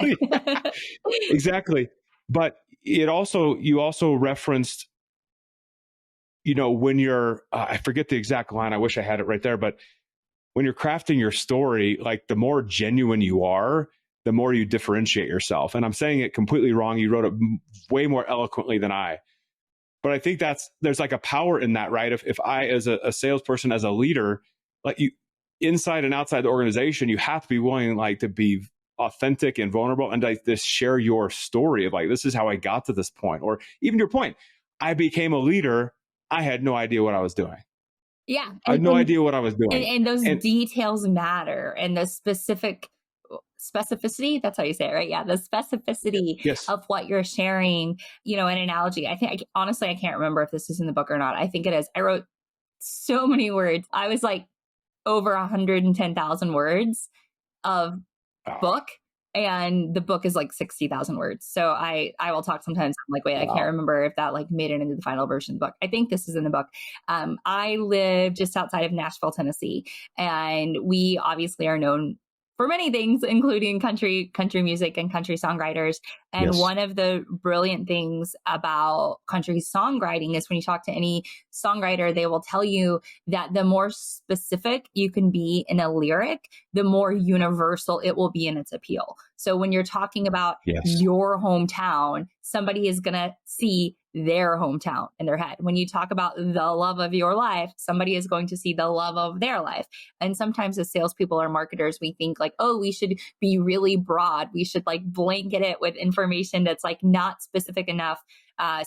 Exactly. But you also referenced, when you're, I forget the exact line. I wish I had it right there. But when you're crafting your story, the more genuine you are, the more you differentiate yourself. And I'm saying it completely wrong. You wrote it way more eloquently than I. But I think there's a power in that, right? If I, as a salesperson, as a leader, inside and outside the organization, you have to be willing to be authentic and vulnerable and to share your story of this is how I got to this point. Or even your point, I became a leader, I had no idea what I was doing. Yeah. I had no idea what I was doing. And those details matter, and the specificity, that's how you say it, right? Yeah. The specificity of what you're sharing, an analogy. Honestly, I can't remember if this is in the book or not. I think it is. I wrote so many words. I was over 110,000 words of book, and the book is 60,000 words. So I will talk sometimes. I'm wait, I can't remember if that made it into the final version of the book. I think this is in the book. I live just outside of Nashville, Tennessee, and we obviously are known for many things, including country music and country songwriters. And one of the brilliant things about country songwriting is when you talk to any songwriter, they will tell you that the more specific you can be in a lyric, the more universal it will be in its appeal. So when you're talking about your hometown, somebody is going to see their hometown in their head. When you talk about the love of your life, somebody is going to see the love of their life. And sometimes as salespeople or marketers, we think we should be really broad. We should blanket it with information that's not specific enough,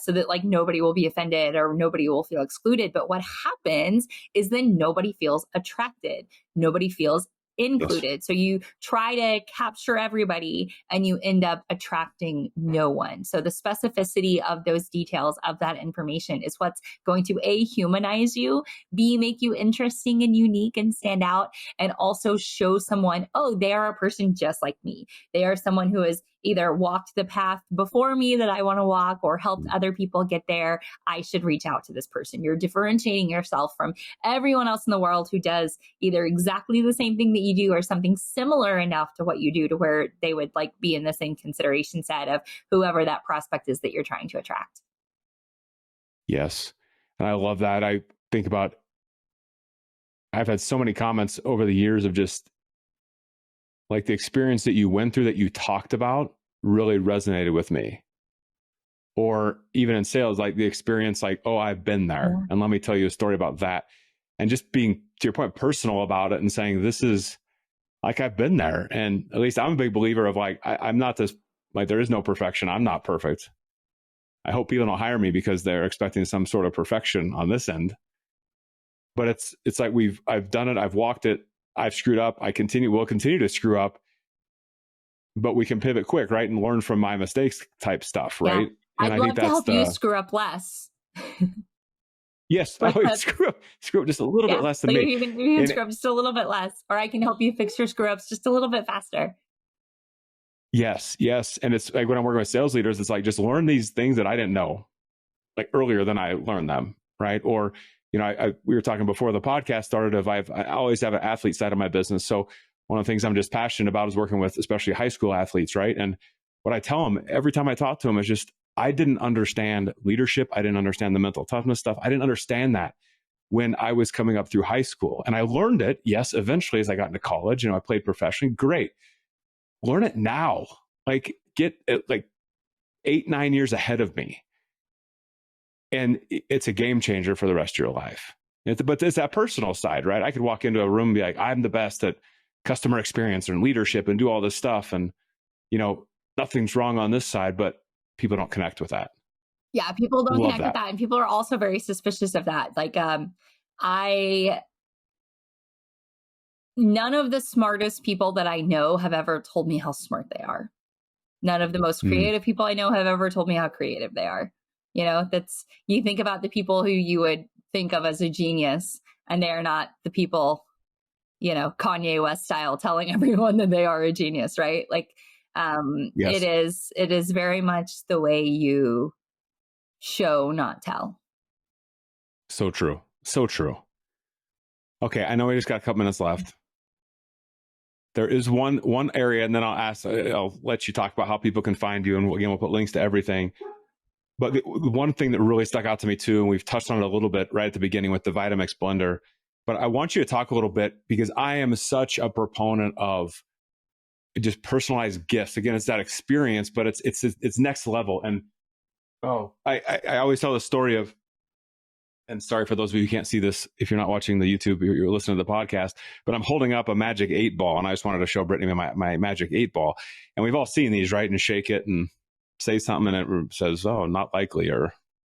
so that nobody will be offended or nobody will feel excluded. But what happens is then nobody feels attracted. Nobody feels included. So you try to capture everybody and you end up attracting no one. So the specificity of those details of that information is what's going to A, humanize you, B, make you interesting and unique and stand out, and also show someone, oh, they are a person just like me. They are someone who has either walked the path before me that I want to walk or helped other people get there. I should reach out to this person. You're differentiating yourself from everyone else in the world who does either exactly the same thing that you do or something similar enough to what you do to where they would be in the same consideration set of whoever that prospect is that you're trying to attract. Yes. And I love that. I think about, I've had so many comments over the years of just like the experience that you went through that you talked about really resonated with me. Or even in sales, like the experience, like, oh, I've been there. Yeah. And let me tell you a story about that. And just being, to your point, personal about it and saying, this is like, I've been there. And at least I'm a big believer of like, I'm not this, like, there is no perfection. I'm not perfect. I hope people don't hire me because they're expecting some sort of perfection on this end. But it's like I've done it. I've walked it. I've screwed up. We'll continue to screw up, but we can pivot quick, right? And learn from my mistakes type stuff, right? Yeah. And I'd love to help you screw up less. Yes. Screw up just a little bit less than like me. You can screw up just a little bit less, or I can help you fix your screw ups just a little bit faster. Yes. And it's like when I'm working with sales leaders, it's like, just learn these things that I didn't know like earlier than I learned them. Right. Or, we were talking before the podcast started of I always have an athlete side of my business. So one of the things I'm just passionate about is working with especially high school athletes. Right. And what I tell them every time I talk to them is just, I didn't understand leadership. I didn't understand the mental toughness stuff. I didn't understand that when I was coming up through high school. And I learned it, yes, eventually as I got into college, I played professionally. Great. Learn it now. Like get it like 8-9 years ahead of me. And it's a game changer for the rest of your life. But it's that personal side, right? I could walk into a room and be like, I'm the best at customer experience and leadership and do all this stuff. And, nothing's wrong on this side, but people don't connect with that. Yeah, people don't connect with that. And people are also very suspicious of that. Like, none of the smartest people that I know have ever told me how smart they are. None of the most creative people I know have ever told me how creative they are. You think about the people who you would think of as a genius, and they're not the people, Kanye West style telling everyone that they are a genius, right? Like, yes. It is very much the way you show, not tell. So true. Okay, I know we just got a couple minutes left. There is one area, and then I'll let you talk about how people can find you, and we'll put links to everything. But the one thing that really stuck out to me too, and we've touched on it a little bit right at the beginning with the Vitamix blender, but I want you to talk a little bit because I am such a proponent of just personalized gifts. Again, it's that experience, but it's next level. And I always tell the story of, and sorry for those of you who can't see this, if you're not watching the YouTube, you're listening to the podcast, but I'm holding up a Magic 8 Ball, and I just wanted to show Brittany my Magic 8 Ball. And we've all seen these, right? And shake it and say something, and it says, oh, not likely, or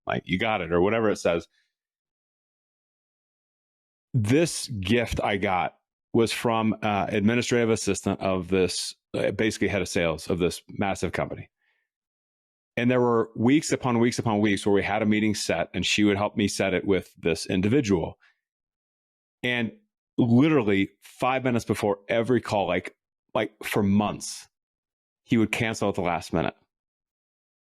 like, you got it, or whatever it says. This gift I got was from administrative assistant of this, basically head of sales of this massive company. And there were weeks upon weeks upon weeks where we had a meeting set, and she would help me set it with this individual. And literally 5 minutes before every call, like for months, he would cancel at the last minute.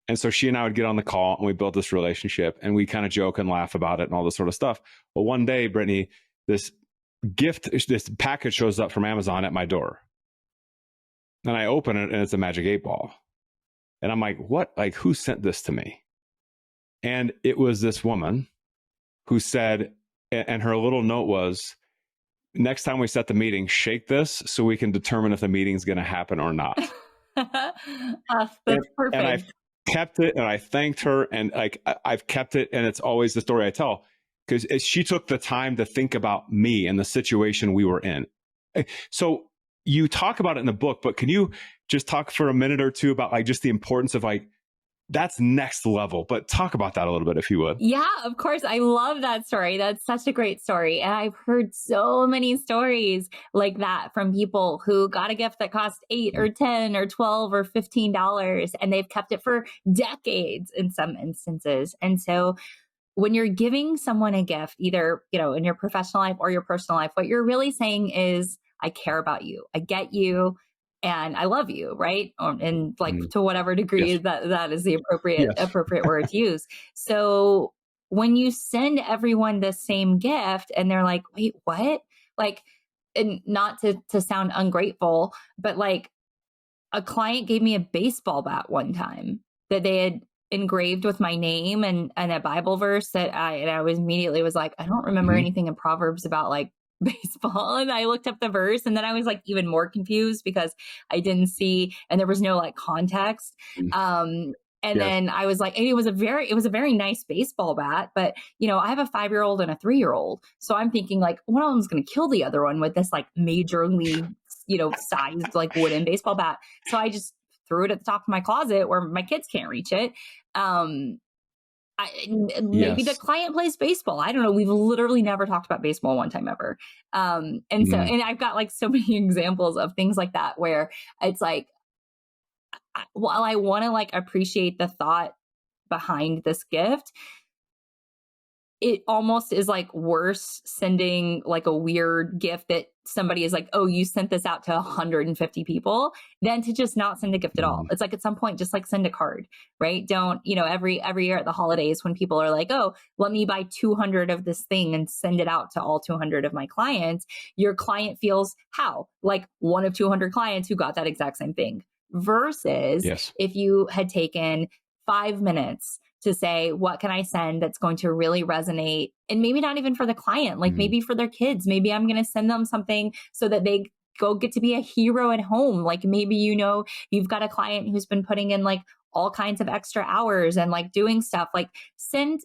And so she and I would get on the call, and we built this relationship, and we kind of joke and laugh about it and all this sort of stuff. But one day, Brittany, this package shows up from Amazon at my door. And I open it, and it's a Magic 8 Ball. And I'm like, what? Like, who sent this to me? And it was this woman who said, and her little note was, next time we set the meeting, shake this so we can determine if the meeting's going to happen or not. That's perfect. And I've kept it, and I thanked her, and like I've kept it, and it's always the story I tell, because she took the time to think about me and the situation we were in. So you talk about it in the book, but can you just talk for a minute or two about like just the importance of like, that's next level, but talk about that a little bit if you would. Yeah, of course. I love that story. That's such a great story. And I've heard so many stories like that from people who got a gift that cost $8 or $10 or $12 or $15, and they've kept it for decades in some instances. And so when you're giving someone a gift, either, in your professional life or your personal life, what you're really saying is, I care about you. I get you. And I love you, right? And like to whatever degree yes. that is the appropriate word to use. So when you send everyone the same gift and they're like, wait, what? Like, and not to sound ungrateful, but like a client gave me a baseball bat one time that they had engraved with my name and a Bible verse that I was immediately was like, I don't remember anything in Proverbs about like baseball. And I looked up the verse and then I was like even more confused because I didn't see, and there was no like context. And then I was like, and it was a very nice baseball bat, but you know, I have a 5-year-old and a 3-year-old. So I'm thinking like one of them's going to kill the other one with this like major league, you know, sized like wooden baseball bat. So I just threw it at the top of my closet where my kids can't reach it. Maybe the client plays baseball. I don't know. We've literally never talked about baseball one time ever. And I've got like so many examples of things like that where it's like, while I want to like appreciate the thought behind this gift, it almost is like worse sending like a weird gift that somebody is like, oh, you sent this out to 150 people than to just not send a gift at all. It's like at some point, just like send a card, right? Don't, you know, every year at the holidays when people are like, oh, let me buy 200 of this thing and send it out to all 200 of my clients. Your client feels how? Like one of 200 clients who got that exact same thing versus if you had taken 5 minutes to say, what can I send that's going to really resonate? And maybe not even for the client, like maybe for their kids. Maybe I'm going to send them something so that they go get to be a hero at home. Like maybe, you know, you've got a client who's been putting in like all kinds of extra hours and like doing stuff, like send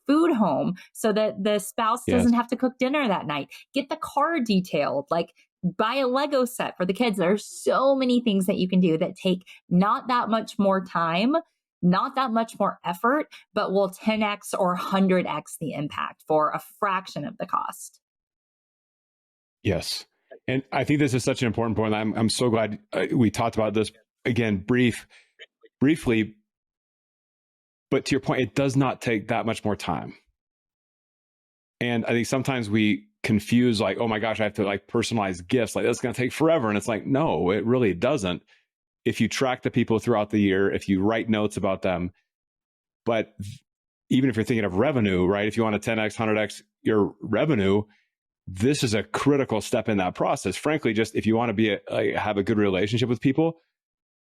food home so that the spouse doesn't have to cook dinner that night. Get the car detailed, like buy a Lego set for the kids. There's so many things that you can do that take not that much more time, not that much more effort, but will 10x or 100x the impact for a fraction of the cost. Yes. And I think this is such an important point. I'm so glad we talked about this again, briefly, but to your point, it does not take that much more time. And I think sometimes we confuse like, oh my gosh, I have to like personalize gifts. Like that's going to take forever. And it's like, no, it really doesn't. If you track the people throughout the year, if you write notes about them, but even if you're thinking of revenue, right? If you want to 10x, 100x your revenue, this is a critical step in that process. Frankly, just if you want to have a good relationship with people,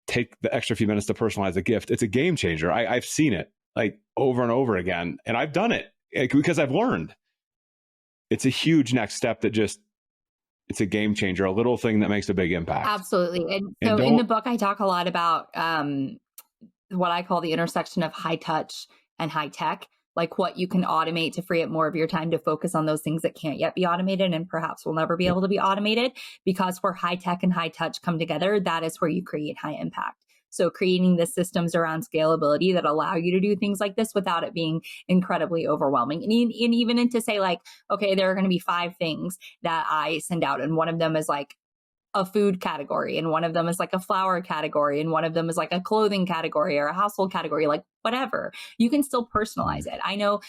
take the extra few minutes to personalize a gift. It's a game changer. I've seen it like over and over again, and I've done it because I've learned. It's a huge next step that it's a game changer, a little thing that makes a big impact. Absolutely. And so in the book, I talk a lot about what I call the intersection of high touch and high tech, like what you can automate to free up more of your time to focus on those things that can't yet be automated and perhaps will never be able to be automated, because where high tech and high touch come together, that is where you create high impact. So creating the systems around scalability that allow you to do things like this without it being incredibly overwhelming. And even to say like, okay, there are going to be 5 things that I send out. And one of them is like a food category. And one of them is like a flower category. And one of them is like a clothing category or a household category, like whatever. You can still personalize it. I know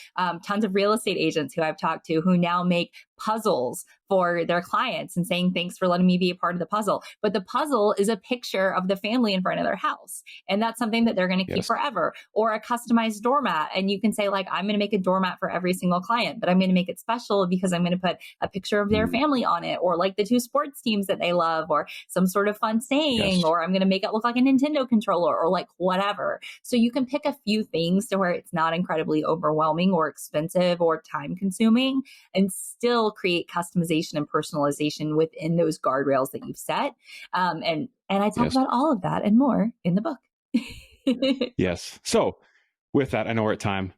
tons of real estate agents who I've talked to who now make puzzles for their clients and saying, thanks for letting me be a part of the puzzle. But the puzzle is a picture of the family in front of their house. And that's something that they're going to keep forever. Or a customized doormat. And you can say like, I'm going to make a doormat for every single client, but I'm going to make it special because I'm going to put a picture of their family on it, or like the 2 sports teams that they love, or some sort of fun saying, or I'm going to make it look like a Nintendo controller, or like whatever. So you can pick a few things to where it's not incredibly overwhelming or expensive or time consuming, and still create customization and personalization within those guardrails that you've set. And I talk about all of that and more in the book. Yes. So with that, I know we're at time.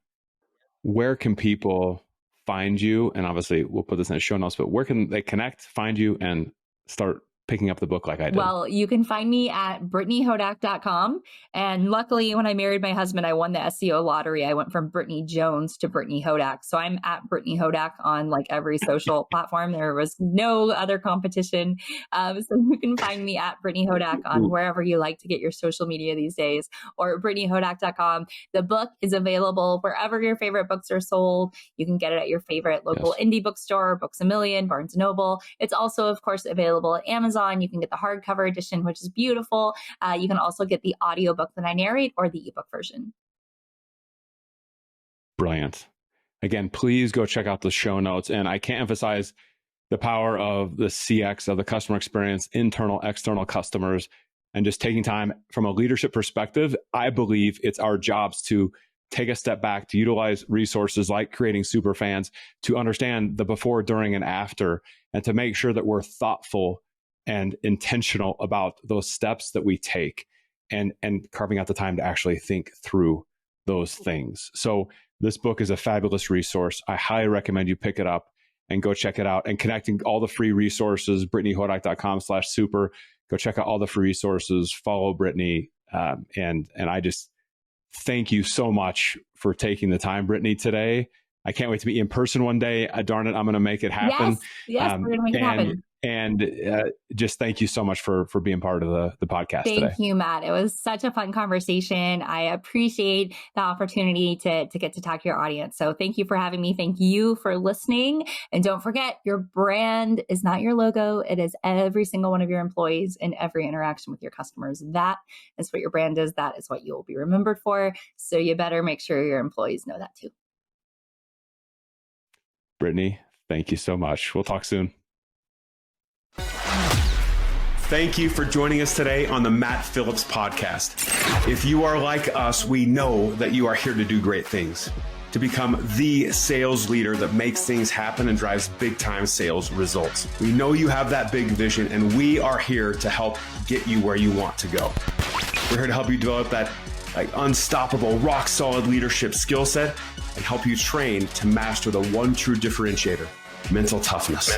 Where can people find you? And obviously we'll put this in the show notes, but where can they connect, find you, and start picking up the book like I did? Well, you can find me at BrittanyHodak.com. And luckily, when I married my husband, I won the SEO lottery. I went from Brittany Jones to Brittany Hodak. So I'm at Brittany Hodak on like every social platform. There was no other competition. So you can find me at Brittany Hodak on wherever you like to get your social media these days, or BrittanyHodak.com. The book is available wherever your favorite books are sold. You can get it at your favorite local indie bookstore, Books A Million, Barnes & Noble. It's also, of course, available at Amazon. You can get the hardcover edition, which is beautiful. You can also get the audiobook that I narrate or the ebook version. Brilliant. Again, please go check out the show notes. And I can't emphasize the power of the CX, of the customer experience, internal, external customers, and just taking time from a leadership perspective, I believe it's our jobs to take a step back, to utilize resources like creating Superfans, to understand the before, during, and after, and to make sure that we're thoughtful and intentional about those steps that we take, and carving out the time to actually think through those things. So this book is a fabulous resource. I highly recommend you pick it up and go check it out, and connecting all the free resources, BrittanyHodak.com/super. Go check out all the free resources, follow Brittany. And I just thank you so much for taking the time, Brittany, today. I can't wait to meet you in person one day. Darn it, I'm going to make it happen. Yes, we're going to make it happen. And just thank you so much for being part of the podcast today. Thank you, Matt. It was such a fun conversation. I appreciate the opportunity to get to talk to your audience. So thank you for having me. Thank you for listening. And don't forget, your brand is not your logo. It is every single one of your employees in every interaction with your customers. That is what your brand is. That is what you will be remembered for. So you better make sure your employees know that too. Brittany, thank you so much. We'll talk soon. Thank you for joining us today on the Matt Phillips Podcast. If you are like us, we know that you are here to do great things, to become the sales leader that makes things happen and drives big time sales results. We know you have that big vision, and we are here to help get you where you want to go. We're here to help you develop that unstoppable, rock solid leadership skill set and help you train to master the one true differentiator: mental toughness.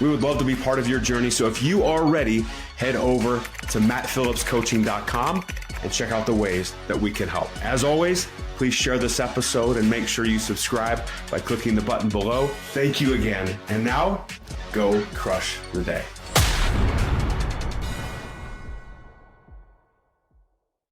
We would love to be part of your journey. So if you are ready, head over to mattphillipscoaching.com and check out the ways that we can help. As always, please share this episode and make sure you subscribe by clicking the button below. Thank you again. And now, go crush the day.